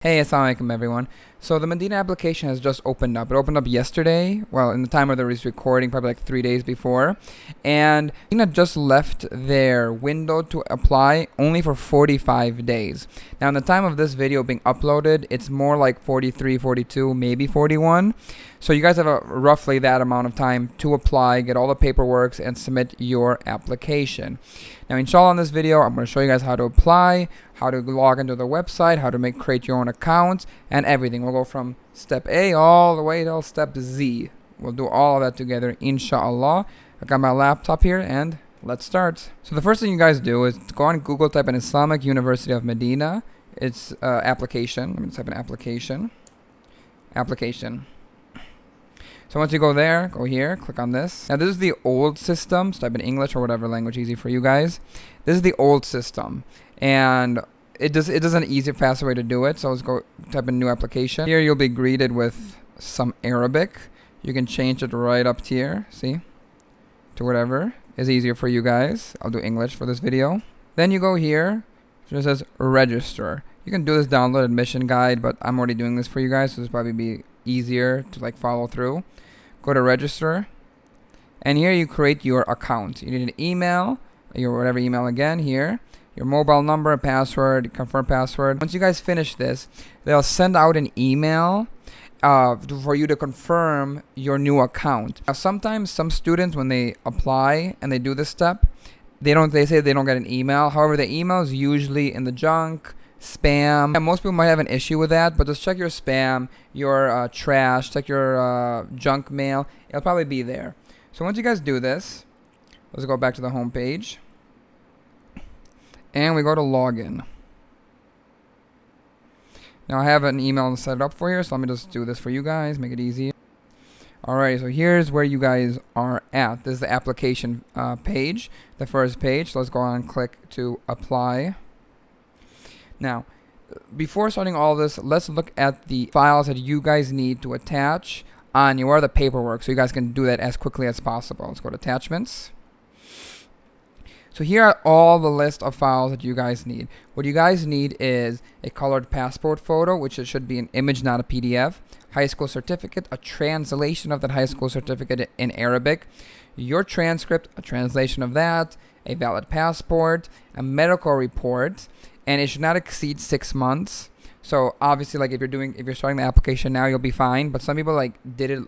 Hey, assalamu alaikum everyone. So the Medina application has just opened up. It opened up yesterday, well, in the time of this recording, probably like 3 days before. And Medina just left their window to apply only for 45 days. Now, in the time of this video being uploaded, it's more like 43, 42, maybe 41. So you guys have roughly that amount of time to apply, get all the paperwork, and submit your application. Now, inshallah, in this video, I'm going to show you guys how to apply, how to log into the website, how to create your own account, and everything. We'll go from step A all the way till step Z. We'll do all of that together, inshallah. I got my laptop here, and let's start. So the first thing you guys do is go on Google, type in Islamic University of Madinah. It's application. Let me type in application. Application. So once you go there, go here, click on this. Now this is the old system, so type in English or whatever language easy for you guys. This is the old system, and it does an easier, faster way to do it. So let's go type in new application. Here you'll be greeted with some Arabic. You can change it right up here, see, to whatever is easier for you guys. I'll do English for this video. Then you go here, it says register. You can do this download admission guide, but I'm already doing this for you guys, so this will probably be easier to follow through. Go to register, and here you create your account. You need an email, your whatever email again here, your mobile number, password, confirm password. Once you guys finish this, they'll send out an email for you to confirm your new account. Now, sometimes some students, when they apply and they do this step, they say they don't get an email. However, the email is usually in the junk, spam, and most people might have an issue with that, but just check your spam, your trash, check your junk mail. It'll probably be there. So once you guys do this, let's go back to the home page, and we go to login. Now I have an email set up for you, so let me just do this for you guys, make it easy. Alright, so here's where you guys are at. This is the application page, the first page. So let's go on and click to apply. Now, before starting all this, let's look at the files that you guys need to attach on your paperwork, so you guys can do that as quickly as possible. Let's go to attachments. So here are all the list of files that you guys need. What you guys need is a colored passport photo, which it should be an image, not a PDF. High school certificate, a translation of that high school certificate in Arabic. Your transcript, a translation of that. A valid passport, a medical report, and it should not exceed 6 months. So obviously, if you're starting the application now, you'll be fine. But some people did it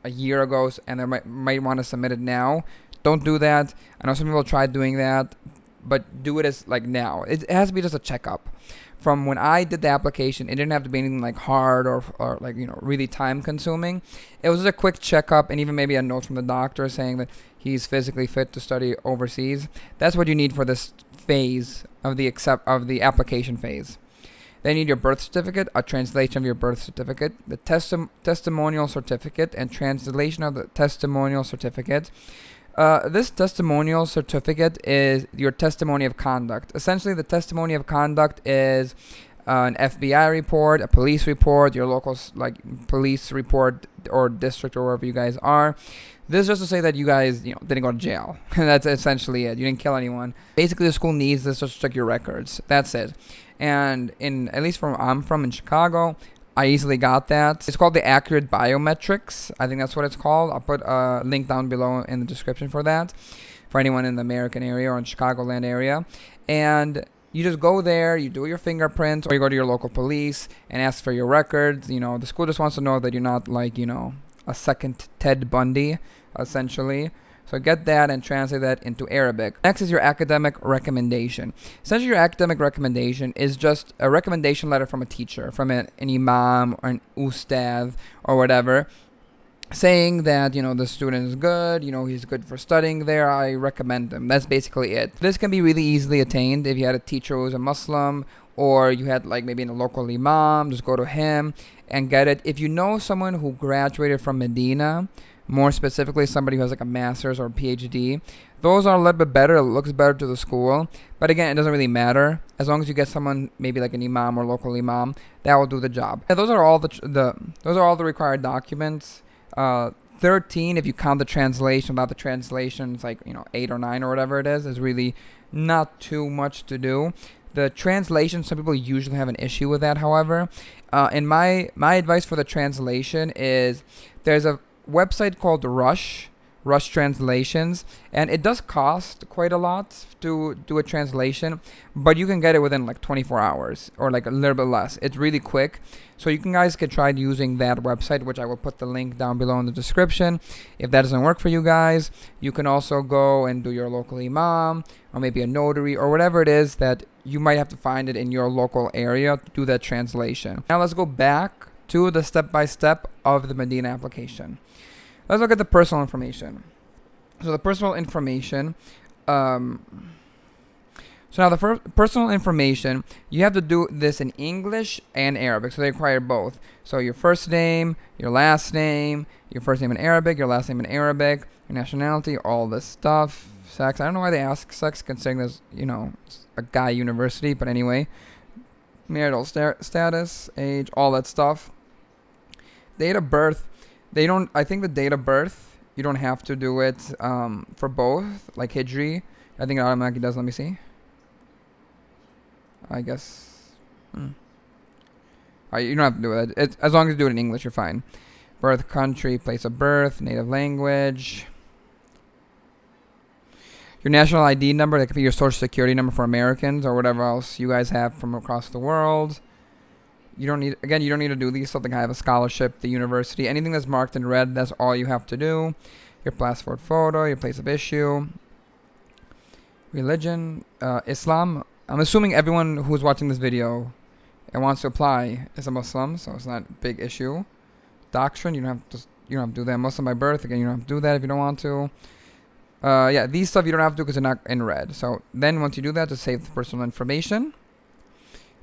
a year ago, and they might want to submit it now. Don't do that. I know some people tried doing that, but do it as now. It has to be just a checkup. From when I did the application, it didn't have to be anything hard or really time consuming. It was just a quick checkup, and even maybe a note from the doctor saying that he's physically fit to study overseas. That's what you need for this phase of the application phase. Then you need your birth certificate, a translation of your birth certificate, the testimonial certificate, and translation of the testimonial certificate. This testimonial certificate is your testimony of conduct. Essentially, the testimony of conduct is an FBI report, a police report, your local police report or district or wherever you guys are. This is just to say that you guys didn't go to jail. That's essentially it. You didn't kill anyone. Basically, the school needs this just to check your records. That's it. And at least I'm from in Chicago, I easily got that. It's called the Accurate Biometrics. I think that's what it's called. I'll put a link down below in the description for that, for anyone in the American area or in Chicagoland area. And you just go there, you do your fingerprints, or you go to your local police and ask for your records. The school just wants to know that you're not a second Ted Bundy, essentially. So get that and translate that into Arabic. Next is your academic recommendation. Essentially, your academic recommendation is just a recommendation letter from a teacher, from an imam or an ustad or whatever, saying that, the student is good, he's good for studying there, I recommend him. That's basically it. This can be really easily attained if you had a teacher who was a Muslim, or you had maybe a local imam. Just go to him and get it. If you know someone who graduated from Medina, more specifically somebody who has a master's or a PhD, those are a little bit better. It looks better to the school, but again, it doesn't really matter as long as you get someone maybe an imam or local imam that will do the job. And those are all the required documents. 13 if you count the translation. Without the translation, it's 8 or 9 or whatever it is really not too much to do. The translation, some people usually have an issue with that, however. And my advice for the translation is there's a website called Rush Translations, and it does cost quite a lot to do a translation, but you can get it within like 24 hours or like a little bit less. It's really quick. So you guys can try using that website, which I will put the link down below in the description. If that doesn't work for you guys, you can also go and do your local imam or maybe a notary or whatever it is that you might have to find it in your local area to do that translation. Now let's go back to the step-by-step of the Madinah application. Let's look at the personal information. So the personal information, so now the personal information, you have to do this in English and Arabic. So they require both. So your first name, your last name, your first name in Arabic, your last name in Arabic, your nationality, all this stuff. Sex. I don't know why they ask sex, considering there's, it's a guy university, but anyway. Marital status, age, all that stuff. Date of birth. I think the date of birth, you don't have to do it for both, like Hijri. I think it automatically does. Let me see. I guess. You don't have to do it. As long as you do it in English, you're fine. Birth country, place of birth, native language. Your national ID number, that could be your social security number for Americans or whatever else you guys have from across the world. You don't need to do these. Something I have a scholarship, the university, anything that's marked in red, that's all you have to do. Your passport photo, your place of issue. Religion, Islam. I'm assuming everyone who's watching this video and wants to apply is a Muslim, so it's not a big issue. Doctrine, you don't have to do that. Muslim by birth, again, you don't have to do that if you don't want to. Yeah, these stuff you don't have to do because they're not in red. So then once you do that, just save the personal information.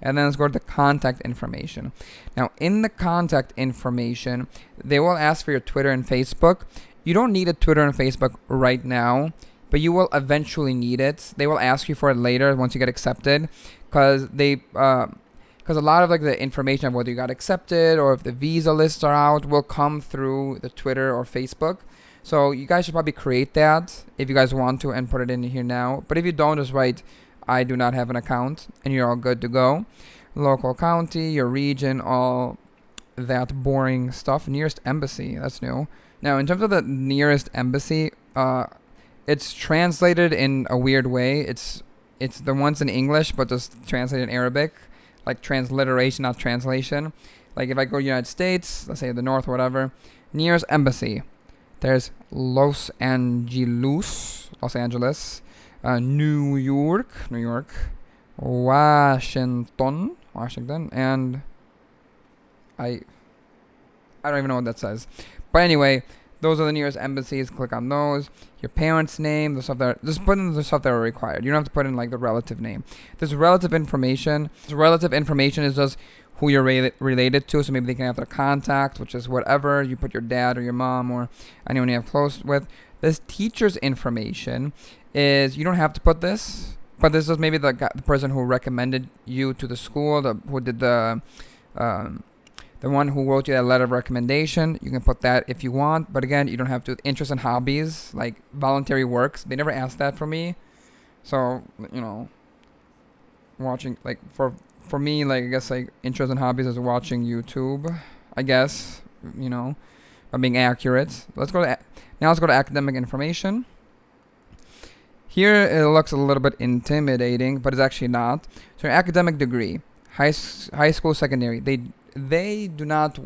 And then let's go to the contact information. Now, in the contact information, they will ask for your Twitter and Facebook. You don't need a Twitter and Facebook right now, but you will eventually need it. They will ask you for it later once you get accepted, because a lot of like the information of whether you got accepted or if the visa lists are out will come through the Twitter or Facebook. So you guys should probably create that if you guys want to and put it in here now. But if you don't, just write, I do not have an account, and you're all good to go. Local county, your region, all that boring stuff. Nearest embassy, that's new. Now, in terms of the nearest embassy, it's translated in a weird way. It's the ones in English, but just translated in Arabic, like transliteration, not translation. Like if I go to the United States, let's say the north or whatever, nearest embassy, there's Los Angeles, New York, Washington, and I don't even know what that says. But anyway, those are the nearest embassies. Click on those. Your parents' name, the stuff that just put in the stuff that are required. You don't have to put in like the relative name. This relative information. This relative information is just who you're related to. So maybe they can have their contact, which is whatever. You put your dad or your mom or anyone you have close with. This teacher's information is, you don't have to put this, but this is maybe the person who recommended you to the school, who did the one who wrote you that letter of recommendation. You can put that if you want, but again, you don't have to. Interests and hobbies, like voluntary works, they never asked that for me. So, watching, like, for me, like, I guess, like, interests and hobbies is watching YouTube, I guess, I'm being accurate. Now let's go to academic information. Here it looks a little bit intimidating, but it's actually not. So your academic degree, high school, secondary, they're not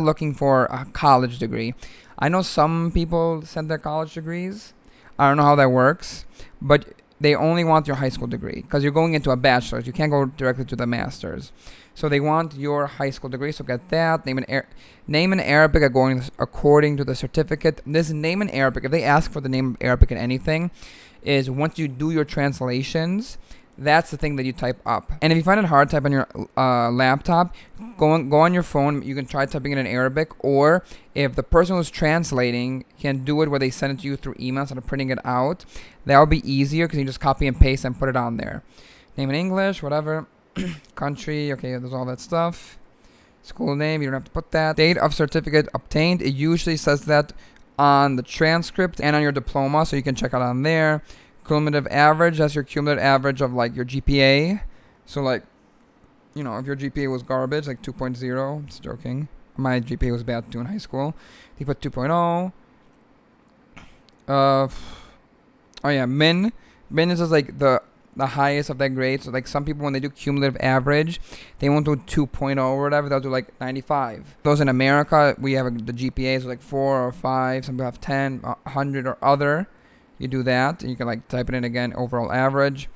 looking for a college degree. I know some people send their college degrees. I don't know how that works, but they only want your high school degree because you're going into a bachelor's. You can't go directly to the master's. So they want your high school degree. So get that. Name in Arabic according to the certificate. This name in Arabic, if they ask for the name of Arabic in anything, is once you do your translations, that's the thing that you type up. And if you find it hard to type on your laptop, go on your phone. You can try typing it in Arabic, or if the person who's translating can do it where they send it to you through email instead of printing it out, that'll be easier because you just copy and paste and put it on there. Name in English, whatever. Country, okay, there's all that stuff. School name, you don't have to put that. Date of certificate obtained, it usually says that on the transcript and on your diploma, so you can check it on there. Cumulative average, that's your cumulative average of like your GPA. So like, you know, if your GPA was garbage, like 2.0, just joking. My GPA was bad too in high school. You put 2.0. Oh yeah, min. Min is just like the highest of that grade. So like some people when they do cumulative average, they won't do 2.0 or whatever. They'll do like 95. Those in America, we have the GPAs like 4 or 5. Some people have 10, 100 or other. You do that, and you can like type it in again. Overall average.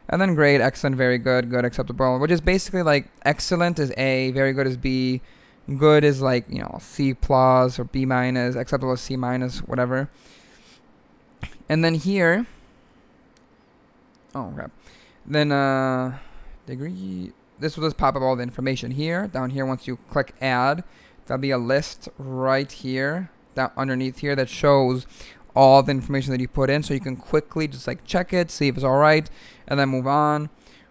And then grade, excellent, very good, good, acceptable, which is basically like excellent is A, very good is B, good is like, you know, C plus or B minus, acceptable is C minus, whatever. And then here, oh crap, then degree, this will just pop up all the information here. Down here, once you click add, there'll be a list right here, down underneath here that shows all the information that you put in, so you can quickly just like check it, see if it's all right, and then move on.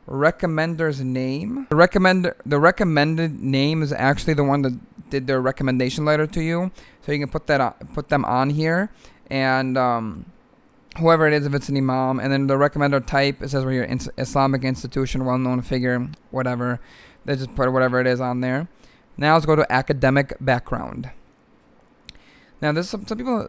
Recommender's name. The recommended name is actually the one that did their recommendation letter to you, so you can put them on here, and whoever it is, if it's an imam, and then the recommender type, it says where you're Islamic institution, well-known figure, whatever. They just put whatever it is on there. Now let's go to academic background. Now, there's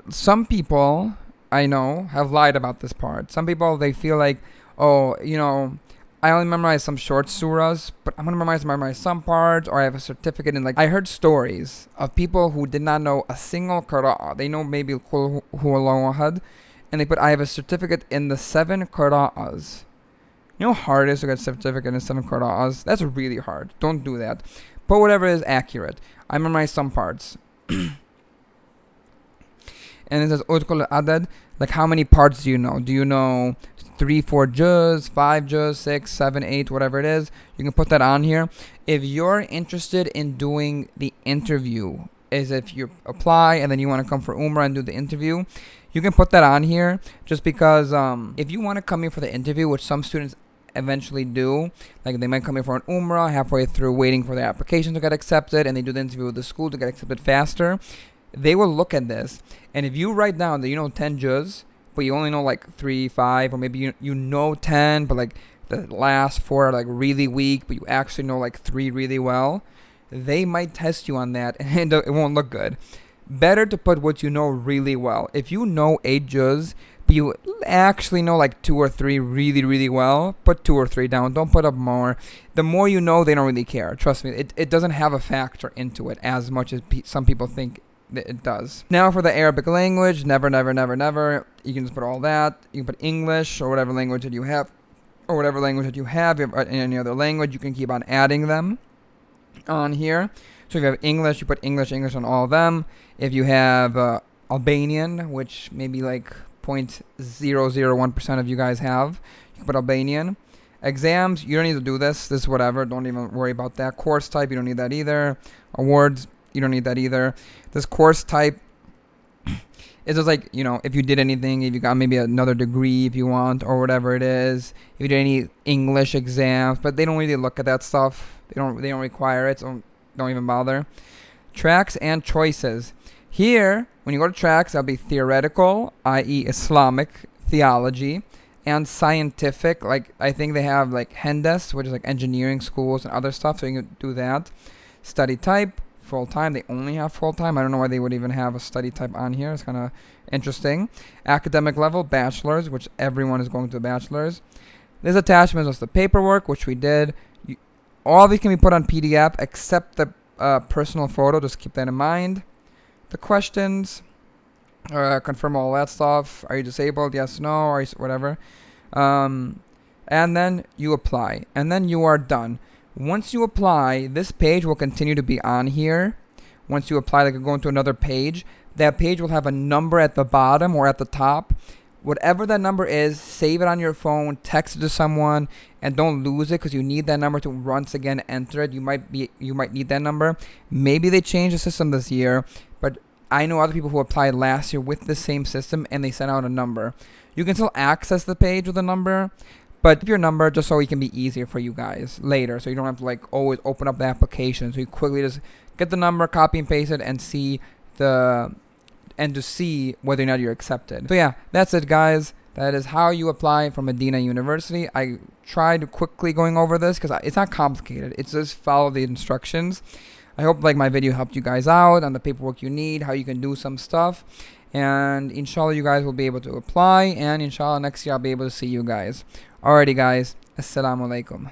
some people I know have lied about this part. Some people, they feel like, oh, you know, I only memorize some short surahs, but I'm going to memorize some parts, or I have a certificate in, like, I heard stories of people who did not know a single qira'ah. They know maybe Qul Huwallahu Ahad, and they put, I have a certificate in the 7 qira'ahs. You know how hard it is to get a certificate in 7 qira'ahs? That's really hard. Don't do that. Put whatever is accurate. I memorize some parts. And it says Udkul Adad, like how many parts do you know? Do you know 3, 4 juz, 5 juz, 6, 7, 8, whatever it is? You can put that on here. If you're interested in doing the interview, is if you apply and then you want to come for Umrah and do the interview, you can put that on here, just because if you want to come here for the interview, which some students eventually do, like they might come here for an Umrah, halfway through waiting for their application to get accepted, and they do the interview with the school to get accepted faster. They will look at this, and if you write down that you know 10 juz, but you only know like 3, 5, or maybe you know 10, but like the last 4 are like really weak, but you actually know like 3 really well, they might test you on that, and it won't look good. Better to put what you know really well. If you know 8 juz, but you actually know like 2 or 3 really, really well, put 2 or 3 down. Don't put up more. The more you know, they don't really care. Trust me, it doesn't have a factor into it as much as some people think it does. Now for the Arabic language, never, never, never, never. You can just put all that. You can put English or whatever language that you have, or whatever language that you have. If you have any other language, you can keep on adding them on here. So if you have English, you put English on all of them. If you have Albanian, which maybe like 0.001% of you guys have, you can put Albanian. Exams, you don't need to do this. This is whatever. Don't even worry about that. Course type, you don't need that either. Awards, you don't need that either. This course type is just like, you know, if you did anything, if you got maybe another degree if you want, or whatever it is. If you did any English exams, but they don't really look at that stuff. They don't require it, so don't even bother. Tracks and choices. Here, when you go to tracks, that'll be theoretical, i.e. Islamic theology, and scientific. Like, I think they have like Hendes, which is like engineering schools and other stuff, so you can do that. Study type, full-time. They only have full-time. I don't know why they would even have a study type on here. It's kind of interesting. Academic level, bachelor's, which everyone is going to bachelor's. This attachment is the paperwork, which we did. All of these can be put on PDF except the personal photo. Just keep that in mind. The questions, confirm all that stuff. Are you disabled? Yes, no, or whatever. And then you apply. And then you are done. Once you apply, this page will continue to be on here. Once you apply, like you go into another page, that page will have a number at the bottom or at the top. Whatever that number is, save it on your phone, text it to someone, and don't lose it, because you need that number to once again enter it. You might need that number. Maybe they changed the system this year, but I know other people who applied last year with the same system and they sent out a number. You can still access the page with a number, but keep your number just so it can be easier for you guys later, so you don't have to like always open up the application. So you quickly just get the number, copy and paste it, and see to see whether or not you're accepted. So yeah, that's it, guys. That is how you apply for Medina University. I tried quickly going over this because it's not complicated. It's just follow the instructions. I hope like my video helped you guys out on the paperwork you need, how you can do some stuff. And inshallah you guys will be able to apply, and inshallah next year I'll be able to see you guys. Alrighty guys, assalamu alaikum.